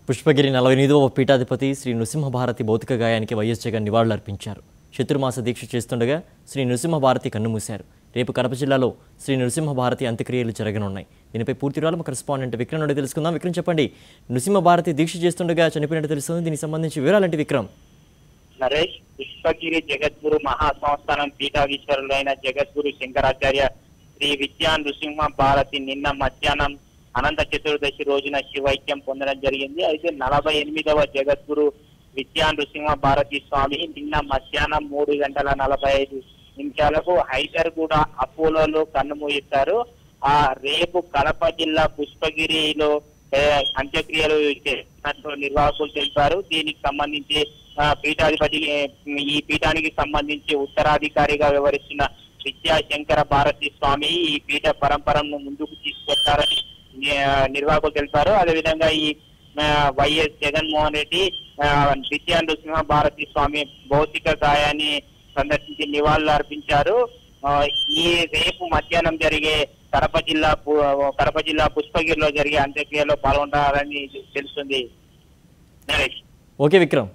పుష్పగిరి 48వ పీఠాధిపతి శ్రీ నృసింహభారతి భౌతిక గాయానికి వైఎస్ జగన్ నివాళులర్పించారు. చతుర్మాస దీక్ష చేస్తుండగా శ్రీ నృసింహభారతి కన్నుమూశారు. రేపు కడప జిల్లాలో శ్రీ నృసింహభారతి అంత్యక్రియలు జరగనున్నాయి. దీనిపై పూర్తి వివరాలు మా కరెస్పాండెంట్ విక్రమ్ నుండి తెలుసుకుందాం. విక్రమ్, చెప్పండి, నృసింహభారతి దీక్ష చేస్తుండగా చనిపోయినట్టు తెలుస్తుంది. దీనికి సంబంధించి వివరాలంటే విక్రమ్. నరేష్, పుష్పగిరి జగద్గురు మహాసంస్థానం పీఠాధీశ్వరులైన జగద్గురు శంకరాచార్య శ్రీ విద్యా నృసింహ భారతి నిన్న మధ్యాహ్నం అనంత చతుర్దశి రోజున శివైక్యం పొందడం జరిగింది. అయితే 48వ జగద్గురు విద్యా నృసింహ భారతి స్వామి నిన్న మధ్యాహ్నం 3:45 హైదర్గూడ అపోలోలో కన్నుమూయిస్తారు. రేపు కడప జిల్లా పుష్పగిరిలో అంత్యక్రియలు చేసినట్లు నిర్వాహకులు తెలిపారు. దీనికి సంబంధించి పీఠాధిపతి ఈ పీఠానికి సంబంధించి ఉత్తరాధికారిగా వ్యవహరిస్తున్న విద్యాశంకర భారతి స్వామి ఈ పీఠ పరంపరను ముందుకు తీసుకొస్తారని నిర్వాహకులు తెలిపారు. అదేవిధంగా ఈ వైఎస్ జగన్మోహన్ రెడ్డి విద్యా నృసింహ భారతి స్వామి భౌతిక గాయాన్ని సందర్శించి నివాళులు అర్పించారు. ఈ రేపు మధ్యాహ్నం జరిగే కడప జిల్లా పుష్పగిరిలో జరిగే అంత్యక్రియలో పాల్గొంటారని తెలుస్తుంది. నరేష్. ఓకే విక్రమ్.